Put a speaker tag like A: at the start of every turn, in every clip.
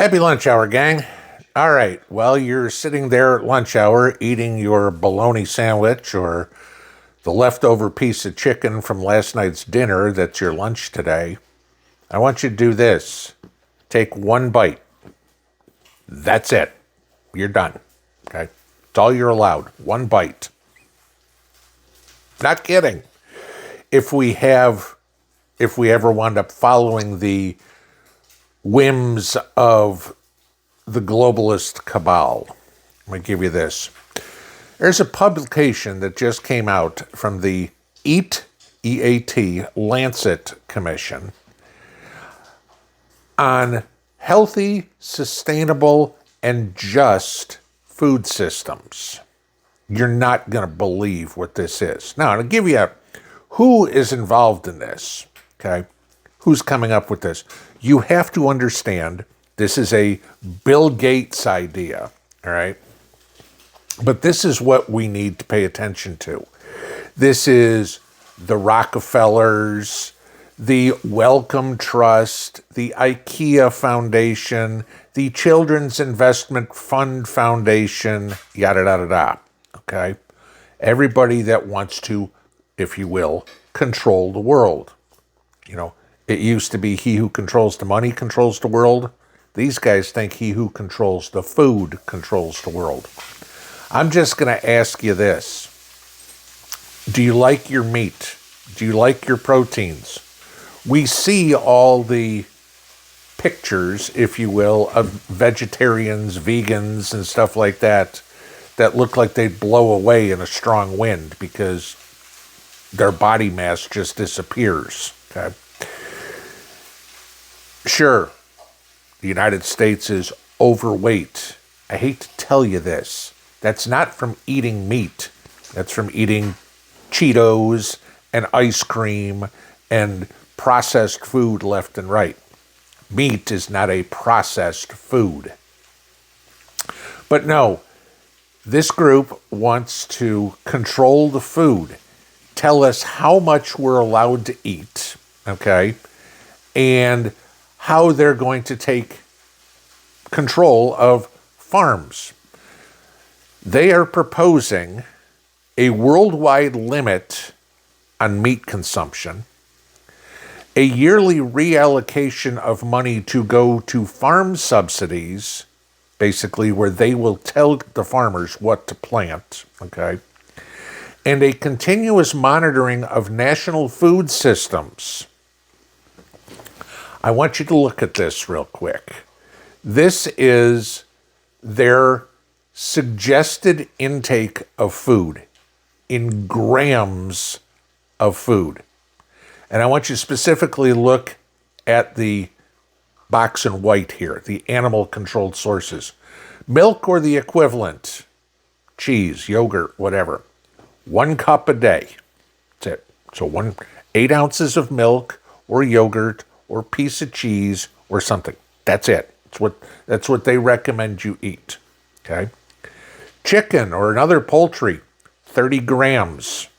A: Happy lunch hour, gang. All right, while you're sitting there at lunch hour eating your bologna sandwich or the leftover piece of chicken from last night's dinner that's your lunch today, I want you to do this. Take one bite. That's it. You're done. Okay? It's all you're allowed. One bite. Not kidding. If we ever wound up following the whims of the globalist cabal. I'm going to give you this. There's a publication that just came out from the EAT, Lancet Commission on healthy, sustainable, and just food systems. You're not going to believe what this is. Now, to give you who is involved in this, okay? Who's coming up with this? You have to understand this is a Bill Gates idea, all right? But this is what we need to pay attention to. This is the Rockefellers, the Wellcome Trust, the IKEA Foundation, the Children's Investment Fund Foundation, yada, yada, yada, okay? Everybody that wants to, if you will, control the world. You know, it used to be he who controls the money controls the world. These guys think he who controls the food controls the world. I'm just going to ask you this. Do you like your meat? Do you like your proteins? We see all the pictures, if you will, of vegetarians, vegans, and stuff like that look like they'd blow away in a strong wind because their body mass just disappears. Okay? Sure, the United States is overweight. I hate to tell you this. That's not from eating meat. That's from eating Cheetos and ice cream and processed food left and right. Meat is not a processed food. But no, this group wants to control the food, tell us how much we're allowed to eat, okay, and how they're going to take control of farms. They are proposing a worldwide limit on meat consumption, a yearly reallocation of money to go to farm subsidies, basically where they will tell the farmers what to plant, okay, and a continuous monitoring of national food systems. I want you to look at this real quick. This is their suggested intake of food in grams of food. And I want you to specifically look at the box in white here, the animal-controlled sources. Milk or the equivalent, cheese, yogurt, whatever. 1 cup a day. That's it. So 8 ounces of milk or yogurt or piece of cheese or something. That's it. That's what they recommend you eat. Okay? Chicken or another poultry, 30 grams.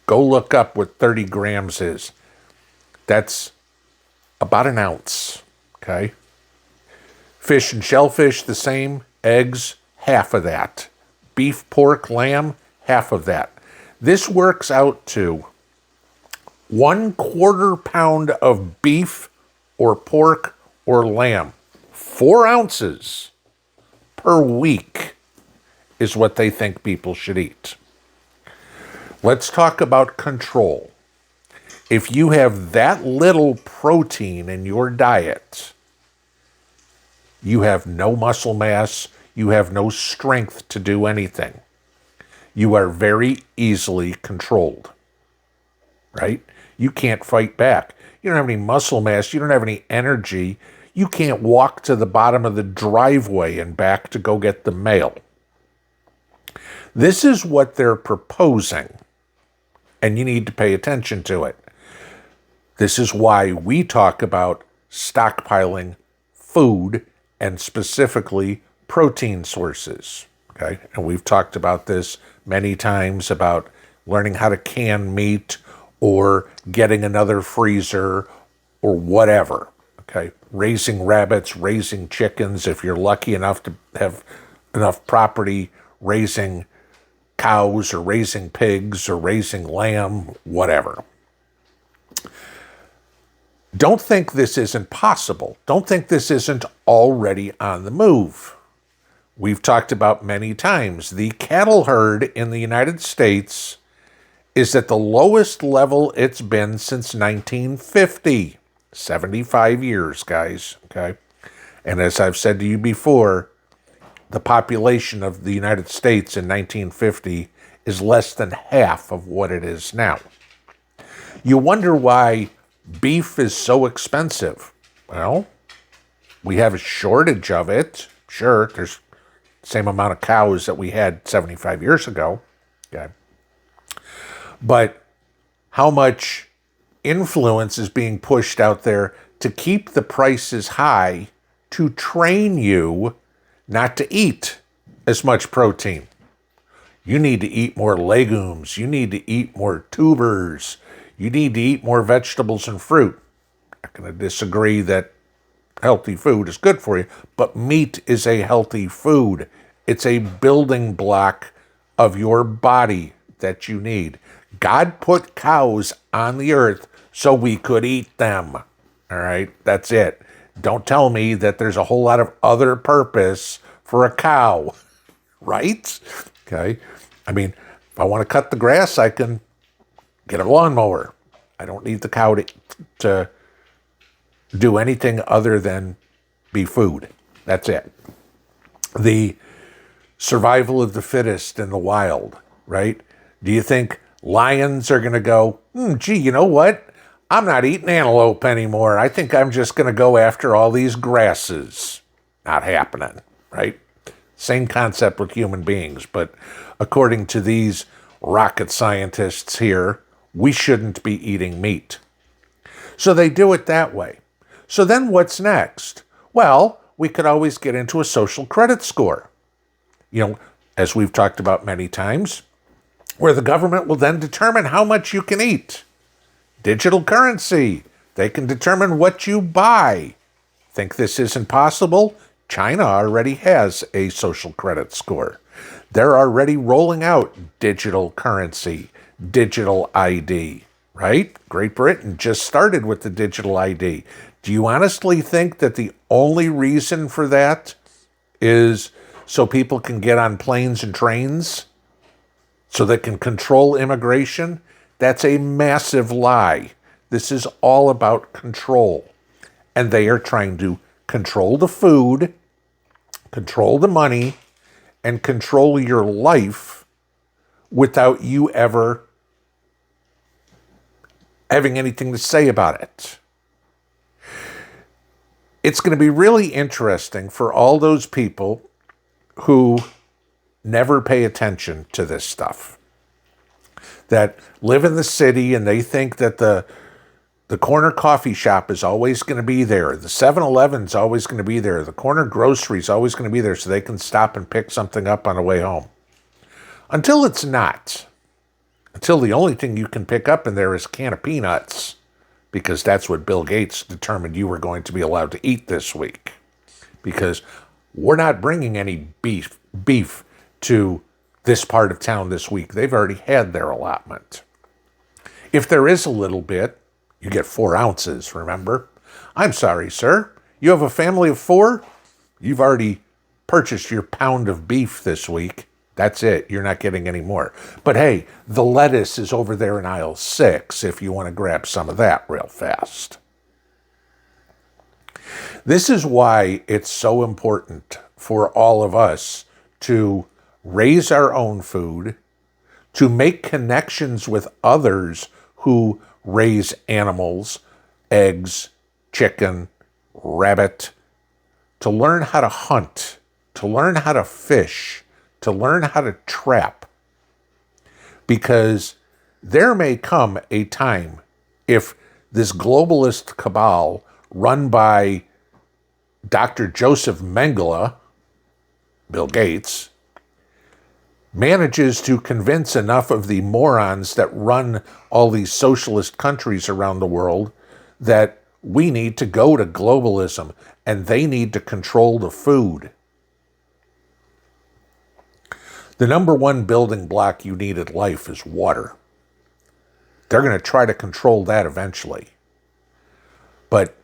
A: Go look up what 30 grams is. That's about an ounce. Okay? Fish and shellfish, the same. Eggs, half of that. Beef, pork, lamb, half of that. This works out to 1/4 pound of beef or pork or lamb. 4 ounces per week is what they think people should eat. Let's talk about control. If you have that little protein in your diet, you have no muscle mass, you have no strength to do anything. You are very easily controlled, right? You can't fight back. You don't have any muscle mass. You don't have any energy. You can't walk to the bottom of the driveway and back to go get the mail. This is what they're proposing, and you need to pay attention to it. This is why we talk about stockpiling food and specifically protein sources, okay? And we've talked about this many times about learning how to can meat or getting another freezer or whatever, okay? Okay, raising rabbits, raising chickens, if you're lucky enough to have enough property, raising cows or raising pigs or raising lamb, whatever. Don't think this isn't possible. Don't think this isn't already on the move. We've talked about many times, the cattle herd in the United States is at the lowest level it's been since 1950. 75 years, guys, okay? And as I've said to you before, the population of the United States in 1950 is less than half of what it is now. You wonder why beef is so expensive. Well, we have a shortage of it. Sure, there's the same amount of cows that we had 75 years ago. Okay. But how much influence is being pushed out there to keep the prices high to train you not to eat as much protein? You need to eat more legumes. You need to eat more tubers. You need to eat more vegetables and fruit. I'm not going to disagree that healthy food is good for you, but meat is a healthy food. It's a building block of your body that you need. God put cows on the earth so we could eat them. All right, that's it. Don't tell me that there's a whole lot of other purpose for a cow, right? Okay, I mean, if I want to cut the grass, I can get a lawnmower. I don't need the cow to do anything other than be food. That's it. The survival of the fittest in the wild, right? Do you think lions are going to go, gee, you know what? I'm not eating antelope anymore. I think I'm just going to go after all these grasses. Not happening, right? Same concept with human beings, but according to these rocket scientists here, we shouldn't be eating meat. So they do it that way. So then what's next? Well, we could always get into a social credit score. You know, as we've talked about many times, where the government will then determine how much you can eat. Digital currency. They can determine what you buy. Think this isn't possible? China already has a social credit score. They're already rolling out digital currency, digital ID, right? Great Britain just started with the digital ID. Do you honestly think that the only reason for that is so people can get on planes and trains? So they can control immigration? That's a massive lie. This is all about control. And they are trying to control the food, control the money, and control your life without you ever having anything to say about it. It's going to be really interesting for all those people who never pay attention to this stuff, that live in the city and they think that the corner coffee shop is always going to be there, the 7-Eleven's always going to be there, the corner grocery is always going to be there so they can stop and pick something up on the way home. Until it's not. Until the only thing you can pick up in there is a can of peanuts, because that's what Bill Gates determined you were going to be allowed to eat this week. Because we're not bringing any beef to this part of town this week. They've already had their allotment. If there is a little bit, you get 4 ounces, remember? I'm sorry, sir. You have a family of 4? You've already purchased your pound of beef this week. That's it. You're not getting any more. But hey, the lettuce is over there in aisle 6 if you want to grab some of that real fast. This is why it's so important for all of us to raise our own food, to make connections with others who raise animals, eggs, chicken, rabbit, to learn how to hunt, to learn how to fish, to learn how to trap. Because there may come a time if this globalist cabal run by Dr. Joseph Mengele, Bill Gates, manages to convince enough of the morons that run all these socialist countries around the world that We need to go to globalism, and they need to control the food. The number one building block you need in life is water. They're going to try to control that eventually. But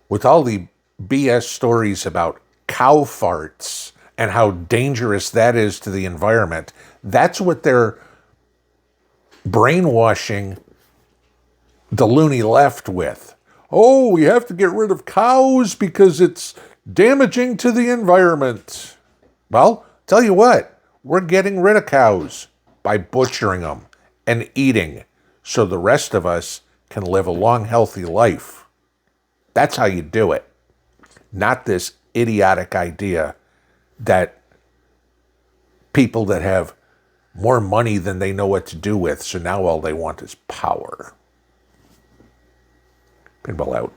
A: with all the BS stories about cow farts and how dangerous that is to the environment, that's what they're brainwashing the loony left with. Oh, we have to get rid of cows because it's damaging to the environment. Well, tell you what, we're getting rid of cows by butchering them and eating so the rest of us can live a long, healthy life. That's how you do it. Not this idiotic idea that people that have more money than they know what to do with, so now all they want is power. Pinball out.